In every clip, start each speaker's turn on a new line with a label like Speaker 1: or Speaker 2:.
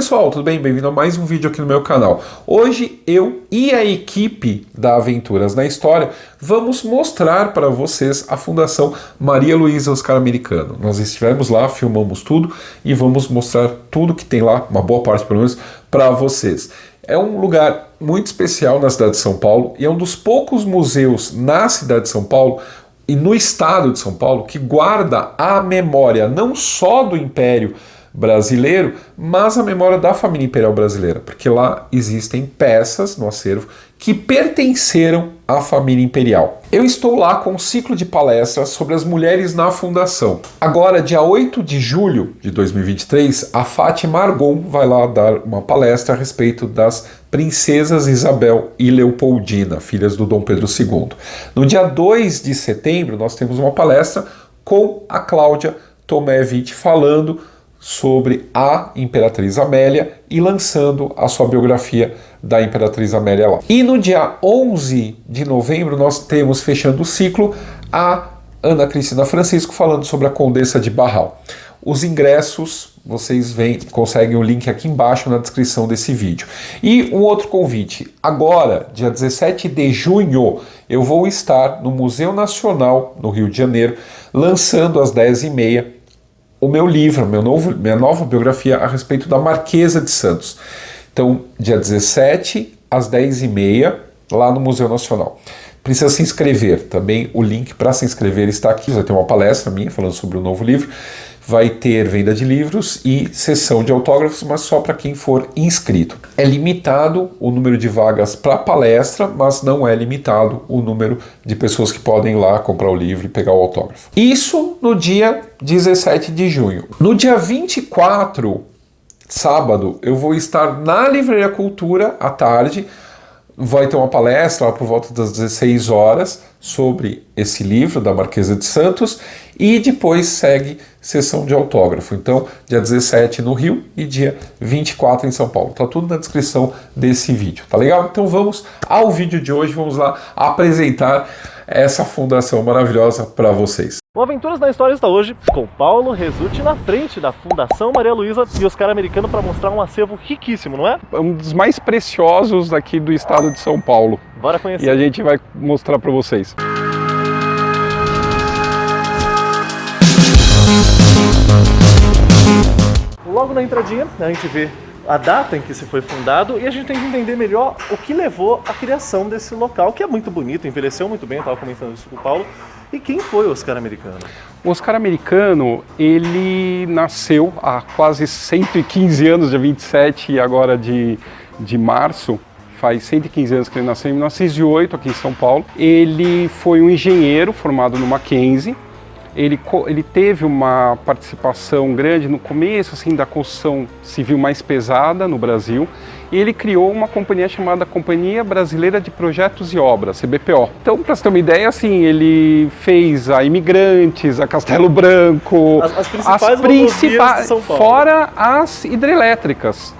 Speaker 1: pessoal, tudo bem? Bem-vindo a mais um vídeo aqui no meu canal. Hoje eu e a equipe da Aventuras na História vamos mostrar para vocês a Fundação Maria Luísa Oscar Americano. Nós estivemos lá, filmamos tudo e vamos mostrar tudo que tem lá, uma boa parte pelo menos, para vocês. É um lugar muito especial na cidade de São Paulo e é um dos poucos museus na cidade de São Paulo e no estado de São Paulo que guarda a memória não só do Império Brasileiro, mas a memória da família imperial brasileira, porque lá existem peças no acervo que pertenceram à família imperial. Eu estou lá com um ciclo de palestras sobre as mulheres na fundação. Agora, dia 8 de julho de 2023, a Fátima Argon vai lá dar uma palestra a respeito das princesas Isabel e Leopoldina, filhas do Dom Pedro II. No dia 2 de setembro, nós temos uma palestra com a Cláudia Tomé Witt falando sobre a Imperatriz Amélia e lançando a sua biografia da Imperatriz Amélia lá. E no dia 11 de novembro nós temos, fechando o ciclo, a Ana Cristina Francisco falando sobre a Condessa de Barral. Os ingressos, vocês conseguem o link aqui embaixo na descrição desse vídeo. E um outro convite, agora, dia 17 de junho, eu vou estar no Museu Nacional, no Rio de Janeiro, lançando às 10h30 o meu livro, minha nova biografia a respeito da Marquesa de Santos. Então, dia 17, às 10h30, lá no Museu Nacional. Precisa se inscrever, também o link para se inscrever está aqui. Vai ter uma palestra minha falando sobre o novo livro, vai ter venda de livros e sessão de autógrafos, mas só para quem for inscrito. É limitado o número de vagas para palestra, mas não é limitado o número de pessoas que podem ir lá comprar o livro e pegar o autógrafo. Isso no dia 17 de junho. No dia 24, sábado, eu vou estar na Livraria Cultura à tarde. Vai ter uma palestra lá por volta das 16 horas sobre esse livro da Marquesa de Santos e depois segue sessão de autógrafo. Então, dia 17 no Rio e dia 24 em São Paulo. Tá tudo na descrição desse vídeo, tá legal? Então vamos ao vídeo de hoje, vamos lá apresentar essa fundação maravilhosa para vocês.
Speaker 2: O Aventuras na História está hoje com Paulo Resutti na frente da Fundação Maria Luísa e Oscar Americano para mostrar um acervo riquíssimo, não é?
Speaker 3: É um dos mais preciosos aqui do estado de São Paulo.
Speaker 2: Bora conhecer.
Speaker 3: E a gente vai mostrar para vocês.
Speaker 2: Logo na entradinha, a gente vê a data em que se foi fundado e a gente tem que entender melhor o que levou à criação desse local, que é muito bonito, envelheceu muito bem, eu estava comentando isso com o Paulo. E quem foi o Oscar Americano?
Speaker 3: O Oscar Americano, ele nasceu há quase 115 anos, dia 27 agora de março, faz 115 anos que ele nasceu, em 1908, aqui em São Paulo. Ele foi um engenheiro formado no Mackenzie. Ele teve uma participação grande no começo assim, da construção civil mais pesada no Brasil e ele criou uma companhia chamada Companhia Brasileira de Projetos e Obras, CBPO. Então, para você ter uma ideia, assim, ele fez a Imigrantes, a Castelo Branco, as principais de São Paulo, fora as hidrelétricas,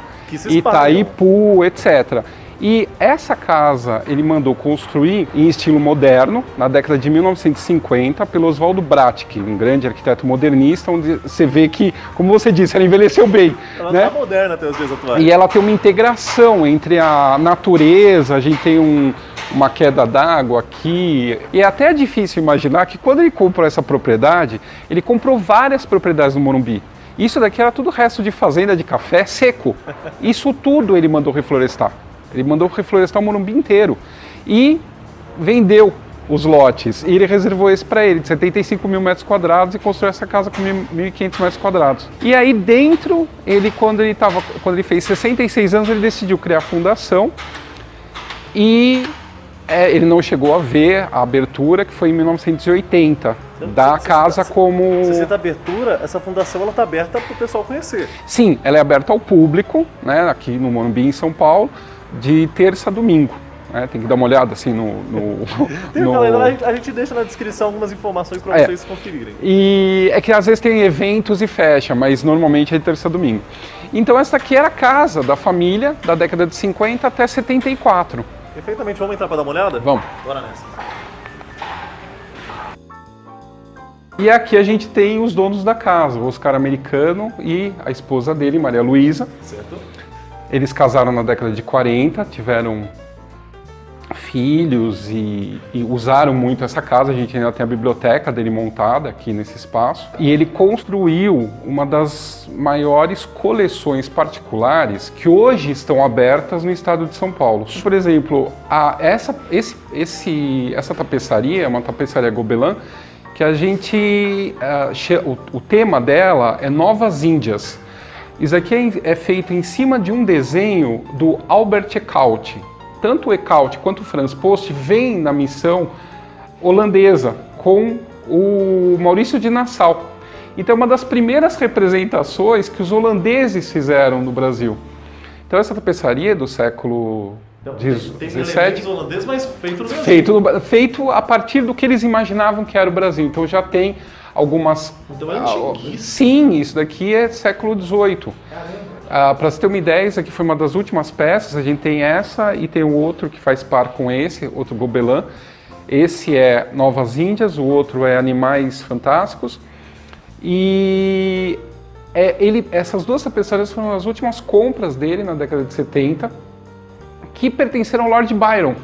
Speaker 3: Itaipu, etc. E essa casa ele mandou construir em estilo moderno, na década de 1950, pelo Oswaldo Bratic, um grande arquiteto modernista, onde você vê que, como você disse, ela envelheceu bem.
Speaker 2: Ela
Speaker 3: né?
Speaker 2: Tá moderna até os dias atuais.
Speaker 3: E ela tem uma integração entre a natureza, a gente tem uma queda d'água aqui. E é até difícil imaginar que quando ele comprou essa propriedade, ele comprou várias propriedades no Morumbi. Isso daqui era tudo resto de fazenda de café seco. Isso tudo ele mandou reflorestar. Ele mandou reflorestar o Morumbi inteiro e vendeu os lotes. E ele reservou esse para ele, de 75 mil metros quadrados, e construiu essa casa com 1.500 metros quadrados. E aí dentro, quando ele fez 66 anos, ele decidiu criar a fundação e ele não chegou a ver a abertura, que foi em 1980, da casa como...
Speaker 2: Você cita a abertura, essa fundação está aberta para o pessoal conhecer.
Speaker 3: Sim, ela é aberta ao público, né, aqui no Morumbi, em São Paulo, de terça a domingo. Tem que dar uma olhada assim
Speaker 2: A gente deixa na descrição algumas informações para vocês conferirem.
Speaker 3: E é que às vezes tem eventos e fecha, mas normalmente é de terça a domingo. Então essa aqui era a casa da família da década de 50 até 74.
Speaker 2: Perfeitamente, vamos entrar para dar uma olhada?
Speaker 3: Vamos.
Speaker 2: Bora nessa.
Speaker 3: E aqui a gente tem os donos da casa, o Oscar Americano e a esposa dele, Maria Luísa.
Speaker 2: Certo.
Speaker 3: Eles casaram na década de 40, tiveram filhos e usaram muito essa casa. A gente ainda tem a biblioteca dele montada aqui nesse espaço. E ele construiu uma das maiores coleções particulares que hoje estão abertas no estado de São Paulo. Por exemplo, essa tapeçaria é uma tapeçaria Gobelin que a gente... o tema dela é Novas Índias. Isso aqui é feito em cima de um desenho do Albert Ecaute. Tanto o Ecaute quanto o Frans Post vêm na missão holandesa com o Maurício de Nassau. Então é uma das primeiras representações que os holandeses fizeram no Brasil. Então essa tapeçaria é do século XVII,
Speaker 2: holandês, mas feito no Brasil.
Speaker 3: Feito a partir do que eles imaginavam que era o Brasil. Então já tem algumas...
Speaker 2: Então é antiguíssimo.
Speaker 3: Sim, isso daqui é século XVIII. Para você ter uma ideia, isso aqui foi uma das últimas peças. A gente tem essa e tem o outro que faz par com esse, outro Gobelin. Esse é Novas Índias, o outro é Animais Fantásticos. E essas duas tapeçarias foram as últimas compras dele na década de 70, que pertenceram ao Lord Byron,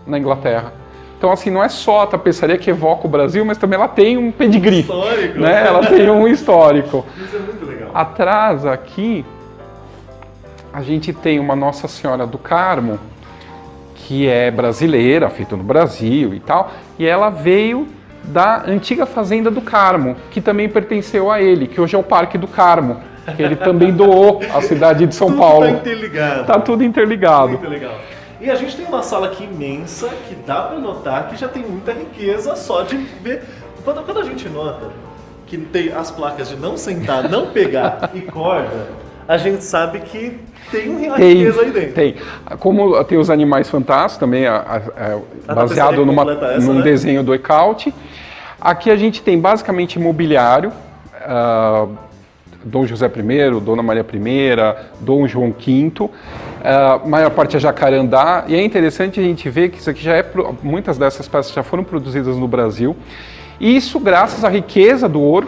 Speaker 3: na Inglaterra. Então, assim, não é só a tapeçaria que evoca o Brasil, mas também ela tem um pedigree.
Speaker 2: Histórico.
Speaker 3: Né? Ela tem um histórico.
Speaker 2: Isso é muito legal.
Speaker 3: Atrás, aqui, a gente tem uma Nossa Senhora do Carmo, que é brasileira, feita no Brasil e tal, e ela veio da antiga Fazenda do Carmo, que também pertenceu a ele, que hoje é o Parque do Carmo, que ele também doou à cidade de São Paulo.
Speaker 2: Tudo tá interligado.
Speaker 3: Tá tudo interligado.
Speaker 2: Muito legal. E a gente tem uma sala aqui imensa, que dá para notar que já tem muita riqueza só de ver. Quando a gente nota que tem as placas de não sentar, não pegar e corda, a gente sabe que tem uma riqueza aí dentro.
Speaker 3: Tem. Como tem os Animais Fantásticos, também baseado num desenho do Ecaute. Aqui a gente tem basicamente imobiliário, Dom José I, Dona Maria I, Dom João V, a maior parte é jacarandá, e é interessante a gente ver que isso aqui muitas dessas peças já foram produzidas no Brasil, e isso graças à riqueza do ouro,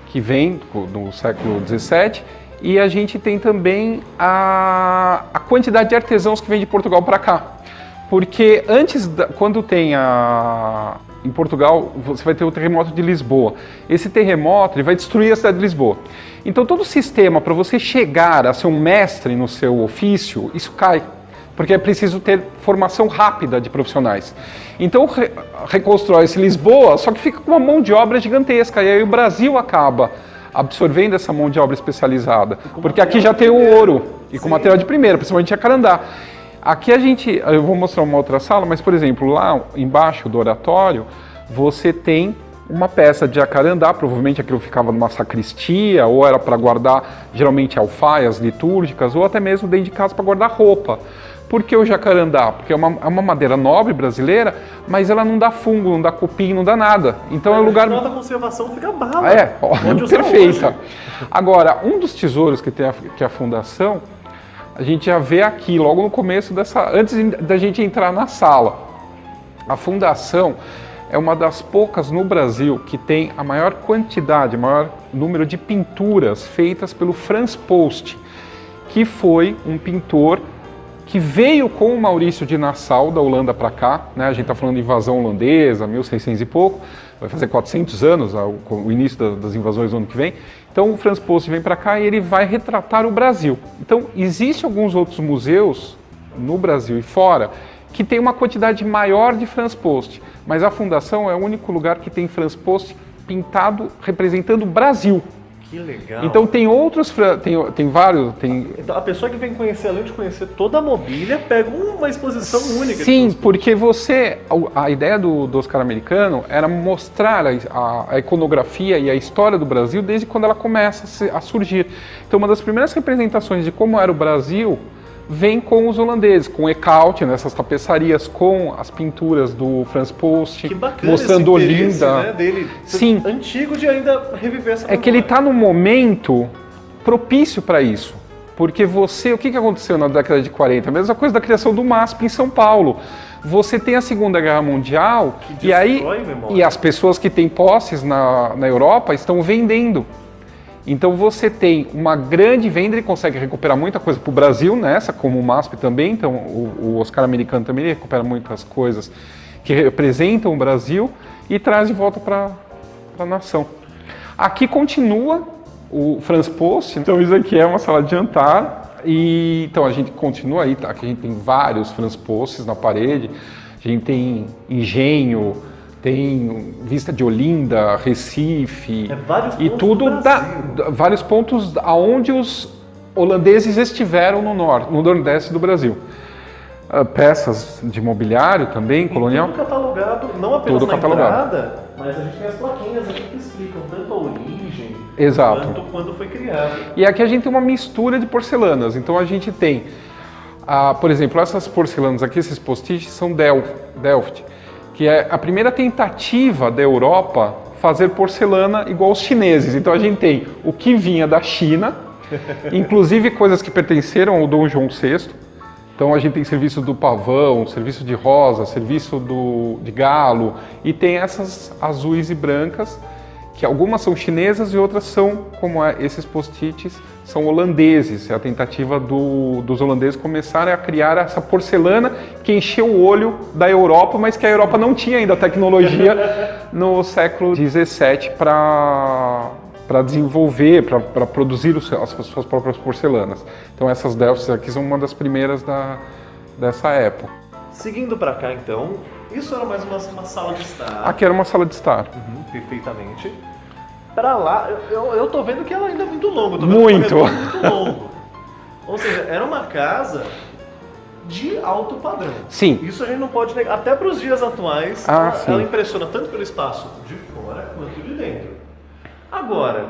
Speaker 3: que vem no século XVII, e a gente tem também a quantidade de artesãos que vem de Portugal para cá. Porque quando tem em Portugal, você vai ter o terremoto de Lisboa. Esse terremoto ele vai destruir a cidade de Lisboa. Então todo o sistema para você chegar a ser um mestre no seu ofício, isso cai. Porque é preciso ter formação rápida de profissionais. Então reconstrói-se Lisboa, só que fica com uma mão de obra gigantesca. E aí o Brasil acaba absorvendo essa mão de obra especializada. Porque aqui já tem o ouro, e com material de primeira, principalmente jacarandá. Aqui eu vou mostrar uma outra sala, mas, por exemplo, lá embaixo do oratório, você tem uma peça de jacarandá, provavelmente aquilo ficava numa sacristia, ou era para guardar, geralmente, alfaias litúrgicas, ou até mesmo dentro de casa para guardar roupa. Por que o jacarandá? Porque é uma madeira nobre brasileira, mas ela não dá fungo, não dá cupim, não dá nada. Então é um lugar...
Speaker 2: A conservação fica bala.
Speaker 3: Perfeita. Agora, um dos tesouros que tem a fundação, a gente já vê aqui, logo no começo antes da gente entrar na sala. A fundação é uma das poucas no Brasil que tem a maior quantidade, o maior número de pinturas feitas pelo Frans Post, que foi um pintor que veio com o Maurício de Nassau, da Holanda para cá, né? A gente está falando de invasão holandesa, 1600 e pouco, vai fazer 400 anos, o início das invasões no ano que vem. Então o Frans Post vem para cá e ele vai retratar o Brasil. Então existem alguns outros museus no Brasil e fora que tem uma quantidade maior de Frans Post, mas a Fundação é o único lugar que tem Frans Post pintado representando o Brasil.
Speaker 2: Que legal.
Speaker 3: Então tem outros, tem vários...
Speaker 2: Então a pessoa que vem conhecer, além de conhecer toda a mobília, pega uma exposição única.
Speaker 3: Sim, porque a ideia do Oscar Americano era mostrar a iconografia e a história do Brasil desde quando ela começa a surgir. Então uma das primeiras representações de como era o Brasil vem com os holandeses, com o Ecaute, nessas tapeçarias, com as pinturas do Frans Post,
Speaker 2: que bacana,
Speaker 3: mostrando Olinda.
Speaker 2: Né, dele.
Speaker 3: Sim.
Speaker 2: Antigo de ainda reviver essa memória.
Speaker 3: É que ele está num momento propício para isso. Porque o que aconteceu na década de 40? A mesma coisa da criação do MASP em São Paulo. Você tem a Segunda Guerra Mundial e as pessoas que têm posses na Europa estão vendendo. Então você tem uma grande venda, ele consegue recuperar muita coisa para o Brasil nessa, como o MASP também, então o Oscar americano também recupera muitas coisas que representam o Brasil e traz de volta para a nação. Aqui continua o Franz Post, então isso aqui é uma sala de jantar, e então a gente continua aí, tá? Aqui a gente tem vários Franz Posts na parede, a gente tem engenho, tem vista de Olinda, Recife, e tudo vários pontos aonde os holandeses estiveram no nordeste do Brasil. Peças de mobiliário também, colonial.
Speaker 2: Tudo catalogado, não apenas
Speaker 3: tudo
Speaker 2: na
Speaker 3: catalogado.
Speaker 2: entrada, mas a gente tem as plaquinhas aqui que explicam tanto a origem,
Speaker 3: exato,
Speaker 2: quanto quando foi criado.
Speaker 3: E aqui a gente tem uma mistura de porcelanas, então a gente tem, por exemplo, essas porcelanas aqui, esses post-its são Delft, que é a primeira tentativa da Europa fazer porcelana igual os chineses. Então a gente tem o que vinha da China, inclusive coisas que pertenceram ao Dom João VI. Então a gente tem serviço do pavão, serviço de rosa, serviço de galo, e tem essas azuis e brancas, que algumas são chinesas e outras são, como esses post-its, são holandeses. É a tentativa dos holandeses começarem a criar essa porcelana que encheu o olho da Europa, mas que a Europa não tinha ainda tecnologia no século XVII para desenvolver, para produzir as suas próprias porcelanas. Então essas Delfts aqui são uma das primeiras dessa época.
Speaker 2: Seguindo para cá então, isso era mais uma sala de estar.
Speaker 3: Aqui era uma sala de estar.
Speaker 2: Perfeitamente. Para lá, eu tô vendo que ela ainda é muito longa.
Speaker 3: Muito!
Speaker 2: Muito longo. Ou seja, era uma casa de alto padrão.
Speaker 3: Sim.
Speaker 2: Isso a gente não pode negar. Até para os dias atuais, ela impressiona tanto pelo espaço de fora quanto de dentro. Agora,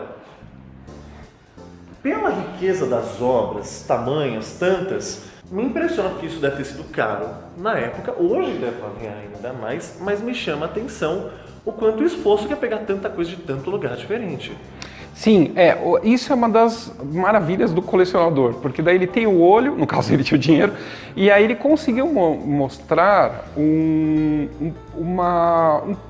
Speaker 2: pela riqueza das obras, tamanhas, tantas, me impressiona porque isso deve ter sido caro na época, hoje deve valer ainda mais, mas me chama a atenção o quanto esforço que é pegar tanta coisa de tanto lugar diferente.
Speaker 3: Sim, isso é uma das maravilhas do colecionador, porque daí ele tem o olho, no caso ele tinha o dinheiro, e aí ele conseguiu mostrar um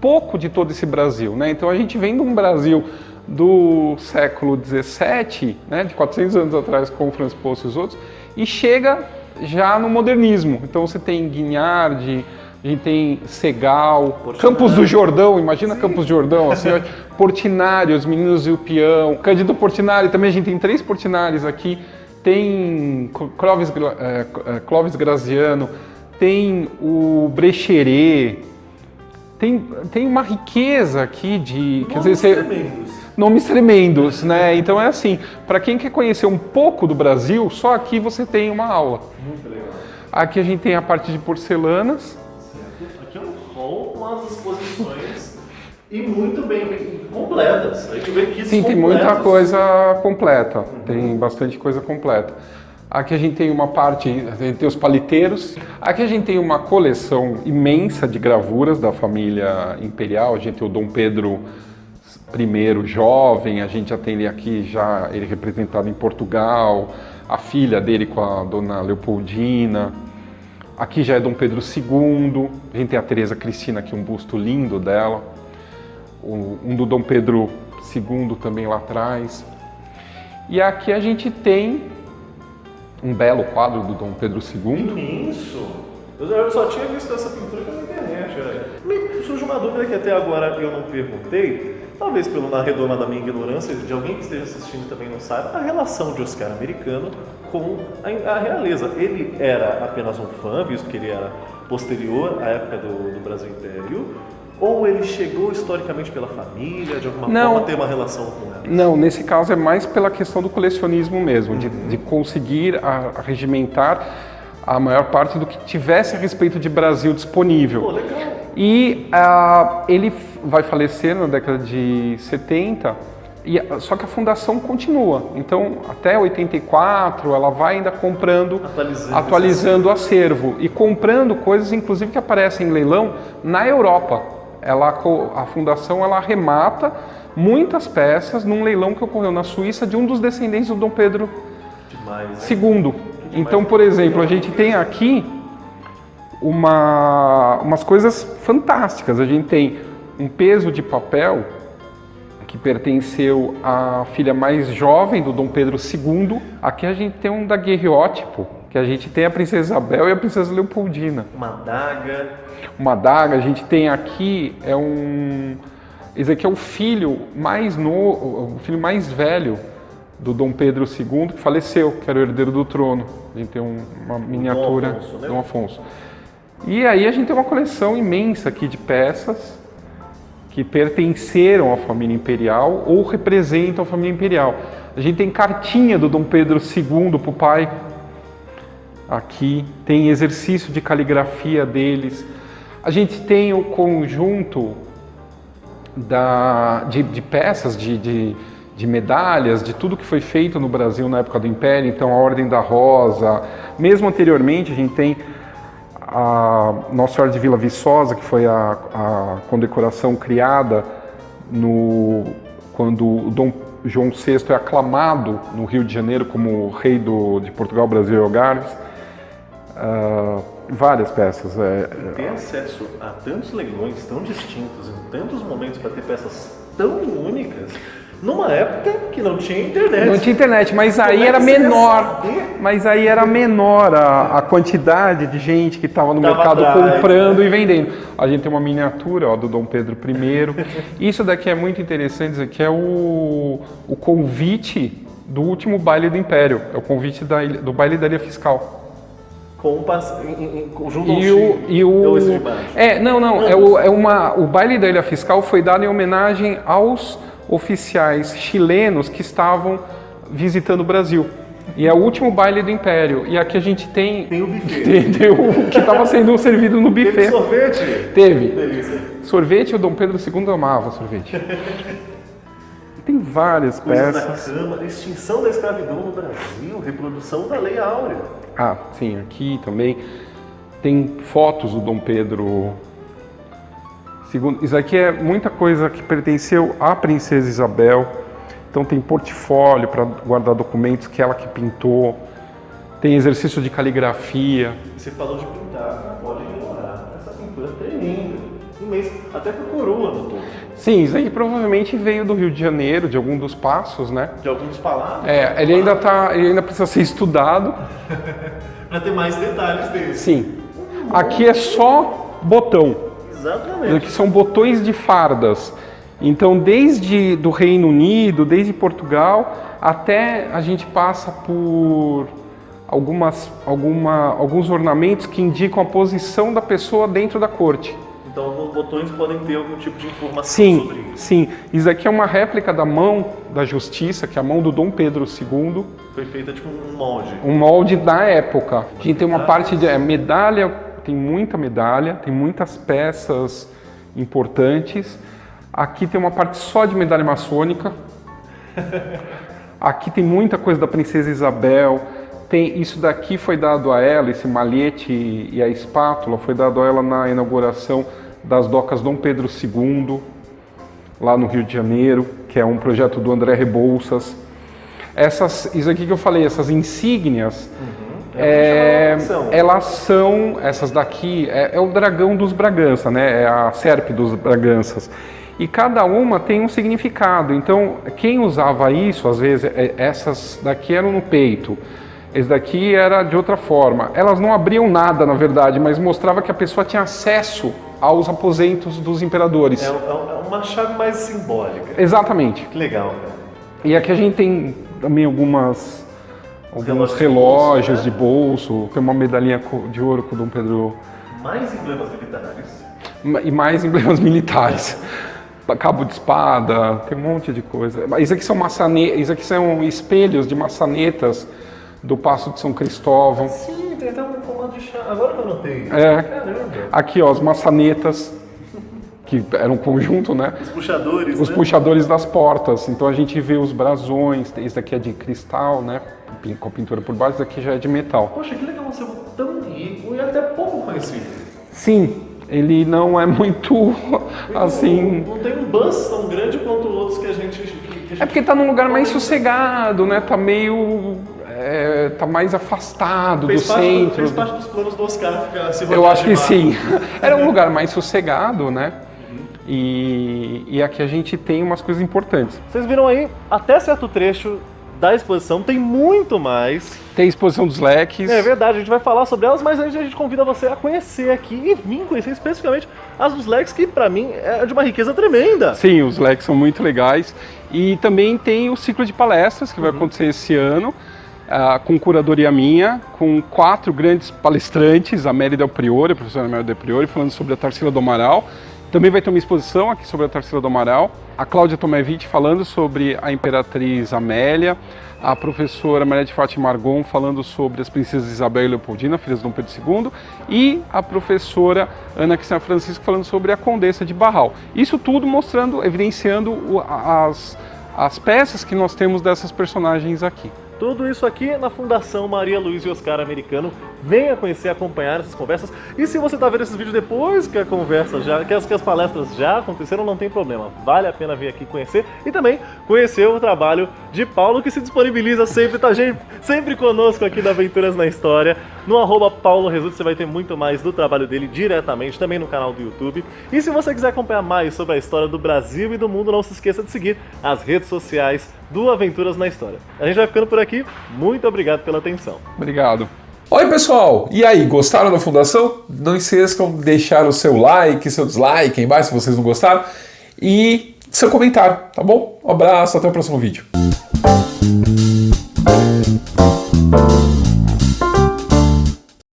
Speaker 3: pouco de todo esse Brasil, né? Então a gente vem de um Brasil do século XVII, né, de 400 anos atrás com o Franz Post e os outros, e chega já no modernismo. Então você tem Guignard, a gente tem Segal, Campos do Jordão, imagina. Sim. Campos do Jordão, assim, Portinari, os Meninos e o Peão, Cândido Portinari, também a gente tem 3 Portinares aqui, tem Clóvis Graziano, tem o Brecheret, tem uma riqueza aqui de... Nomes tremendos, né? Então é assim, para quem quer conhecer um pouco do Brasil, só aqui você tem uma aula.
Speaker 2: Muito legal.
Speaker 3: Aqui a gente tem a parte de porcelanas.
Speaker 2: Certo. Aqui é um hall com as exposições e muito bem completas. A gente vê que
Speaker 3: sim, tem muita coisa completa, tem bastante coisa completa. Aqui a gente tem uma parte, a gente tem os paliteiros. Aqui a gente tem uma coleção imensa de gravuras da família imperial. A gente tem o Dom Pedro I jovem, a gente já tem ele aqui, já ele representado em Portugal, a filha dele com a dona Leopoldina. Aqui já é Dom Pedro II, a gente tem a Teresa Cristina aqui, um busto lindo dela. Um do Dom Pedro II também lá atrás. E aqui a gente tem um belo quadro do Dom Pedro II.
Speaker 2: Imenso! Eu só tinha visto essa pintura pela internet. Me surge uma dúvida que até agora eu não perguntei, talvez na redoma da minha ignorância, de alguém que esteja assistindo também não saiba, a relação de Oscar Americano com a realeza. Ele era apenas um fã, visto que ele era posterior à época do Brasil Império, ou ele chegou historicamente pela família, de alguma forma ter uma relação com ela?
Speaker 3: Não, nesse caso é mais pela questão do colecionismo mesmo, de conseguir regimentar a maior parte do que tivesse a respeito de Brasil disponível.
Speaker 2: Pô, legal.
Speaker 3: E ele vai falecer na década de 70, só que a fundação continua. Então, até 84, ela vai ainda comprando, atualizando o acervo e comprando coisas, inclusive, que aparecem em leilão na Europa. A fundação ela arremata muitas peças num leilão que ocorreu na Suíça de um dos descendentes do Dom Pedro II. Então, por exemplo, a gente tem aqui umas coisas fantásticas. A gente tem um peso de papel que pertenceu à filha mais jovem do Dom Pedro II. Aqui a gente tem um daguerreótipo, que a gente tem a princesa Isabel e a princesa Leopoldina.
Speaker 2: Uma adaga.
Speaker 3: Uma adaga, a gente tem aqui, esse aqui é o filho mais novo, o filho mais velho do Dom Pedro II, que faleceu, que era o herdeiro do trono. A gente tem uma miniatura
Speaker 2: Dom Afonso, né?
Speaker 3: Dom Afonso. E aí a gente tem uma coleção imensa aqui de peças que pertenceram à família imperial ou representam a família imperial. A gente tem cartinha do Dom Pedro II para o pai. Aqui tem exercício de caligrafia deles. A gente tem o conjunto de peças, de medalhas, de tudo que foi feito no Brasil na época do Império. Então a Ordem da Rosa. Mesmo anteriormente a gente tem a Nossa Senhora de Vila Viçosa, que foi a condecoração criada quando o Dom João VI é aclamado no Rio de Janeiro como rei de Portugal, Brasil e Algarves. Várias peças.
Speaker 2: Ter acesso a tantos leilões tão distintos, em tantos momentos, para ter peças tão únicas, numa época que não tinha internet.
Speaker 3: Não tinha internet, mas aí era menor. Mas aí era menor a quantidade de gente que estava no mercado
Speaker 2: atrás,
Speaker 3: comprando e vendendo. A gente tem uma miniatura do Dom Pedro I. Isso daqui é muito interessante, isso aqui é o convite do último baile do Império. É o convite do baile da Ilha Fiscal.
Speaker 2: Junto ao Chile.
Speaker 3: O baile da Ilha Fiscal foi dado em homenagem aos oficiais chilenos que estavam visitando o Brasil. E é o último baile do Império. E aqui a gente tem
Speaker 2: o buffet.
Speaker 3: Tem o que estava sendo servido no buffet.
Speaker 2: Teve sorvete?
Speaker 3: Teve.
Speaker 2: Delícia.
Speaker 3: Sorvete, o Dom Pedro II amava sorvete. Tem várias
Speaker 2: Coisas
Speaker 3: peças.
Speaker 2: da cama, extinção da escravidão no Brasil, reprodução da Lei Áurea.
Speaker 3: Ah, sim, aqui também tem fotos do Dom Pedro II. Isso aqui é muita coisa que pertenceu à princesa Isabel. Então tem portfólio para guardar documentos que ela que pintou. Tem exercício de caligrafia.
Speaker 2: Você falou de pintar, pode ignorar. Essa pintura é tremenda. Imensa. Até com coroa no topo.
Speaker 3: Sim, isso aí provavelmente veio do Rio de Janeiro, de algum dos passos, né?
Speaker 2: De alguns palavras.
Speaker 3: Ele ainda precisa ser estudado.
Speaker 2: Para ter mais detalhes dele.
Speaker 3: Sim. Aqui é só botão.
Speaker 2: Exatamente.
Speaker 3: Aqui são botões de fardas. Então, desde do Reino Unido, desde Portugal, até a gente passa por alguns ornamentos que indicam a posição da pessoa dentro da corte.
Speaker 2: Então, os botões podem ter algum tipo de informação sobre isso.
Speaker 3: Sim. Isso aqui é uma réplica da mão da justiça, que é a mão do Dom Pedro II.
Speaker 2: Foi feita tipo um molde.
Speaker 3: Um molde da época. A gente tem uma parte de medalha, tem muita medalha, tem muitas peças importantes. Aqui tem uma parte só de medalha maçônica. Aqui tem muita coisa da princesa Isabel. Isso daqui foi dado a ela, esse malhete e a espátula, foi dado a ela na inauguração das docas Dom Pedro II, lá no Rio de Janeiro, que é um projeto do André Rebouças. Isso aqui que eu falei, essas insígnias, elas são, essas daqui, é o dragão dos Bragança, né? É a serpe dos Braganças. E cada uma tem um significado. Então, quem usava isso, às vezes, essas daqui eram no peito, esse daqui era de outra forma. Elas não abriam nada, na verdade, mas mostrava que a pessoa tinha acesso aos aposentos dos imperadores.
Speaker 2: É uma chave mais simbólica.
Speaker 3: Exatamente.
Speaker 2: Que legal, cara.
Speaker 3: E aqui a gente tem também alguns relógios de bolso, tem uma medalhinha de ouro com o Dom Pedro.
Speaker 2: Mais emblemas militares.
Speaker 3: E mais emblemas militares. Cabo de espada, tem um monte de coisa. Isso aqui são espelhos de maçanetas do Paço de São Cristóvão.
Speaker 2: Sim, tem até um comando de chave. Agora que eu notei.
Speaker 3: Caramba. Aqui, ó, as maçanetas, que eram um conjunto, né?
Speaker 2: Os puxadores,
Speaker 3: Os puxadores das portas. Então a gente vê os brasões. Esse daqui é de cristal, né? Com a pintura por baixo. Esse daqui já é de metal.
Speaker 2: Poxa, que legal, um selo tão rico e até pouco conhecido.
Speaker 3: Sim, ele não é muito, assim...
Speaker 2: Não tem um buzz tão grande quanto outros que a gente...
Speaker 3: É porque tá num lugar mais sossegado, né? Tá meio... tá mais afastado do centro.
Speaker 2: Fez parte dos planos do Oscar ficar se rodando.
Speaker 3: Eu acho que sim. Era um lugar mais sossegado, né? e aqui a gente tem umas coisas importantes.
Speaker 2: Vocês viram aí, até certo trecho da exposição, tem muito mais.
Speaker 3: Tem a exposição dos leques.
Speaker 2: É verdade, a gente vai falar sobre elas, mas antes a gente convida você a conhecer aqui e vir conhecer especificamente as dos leques, que pra mim é de uma riqueza tremenda.
Speaker 3: Sim, os leques são muito legais. E também tem o ciclo de palestras que vai acontecer esse ano, com curadoria minha, com 4 grandes palestrantes, a Mary Del Priore, a professora Mary Del Priore, falando sobre a Tarsila do Amaral. Também vai ter uma exposição aqui sobre a Tarsila do Amaral, a Cláudia Tomevich falando sobre a Imperatriz Amélia, a professora Maria de Fátima Argon falando sobre as princesas Isabel e Leopoldina, filhas de Dom Pedro II, e a professora Ana Cristina Francisco falando sobre a Condessa de Barral. Isso tudo mostrando, evidenciando as peças que nós temos dessas personagens aqui.
Speaker 2: Tudo isso aqui na Fundação Maria Luísa e Oscar Americano. Venha conhecer, acompanhar essas conversas. E se você está vendo esses vídeos depois que a conversa que as palestras já aconteceram, não tem problema. Vale a pena vir aqui conhecer e também conhecer o trabalho de Paulo, que se disponibiliza sempre, tá sempre conosco aqui na Aventuras na História. No @Paulo Resulta você vai ter muito mais do trabalho dele diretamente, também no canal do YouTube. E se você quiser acompanhar mais sobre a história do Brasil e do mundo, não se esqueça de seguir as redes sociais do Aventuras na História. A gente vai ficando por aqui. Muito obrigado pela atenção.
Speaker 3: Obrigado.
Speaker 1: Oi pessoal, e aí, gostaram da Fundação? Não esqueçam de deixar o seu like, seu dislike aí embaixo se vocês não gostaram e seu comentário, tá bom? Um abraço, até o próximo vídeo.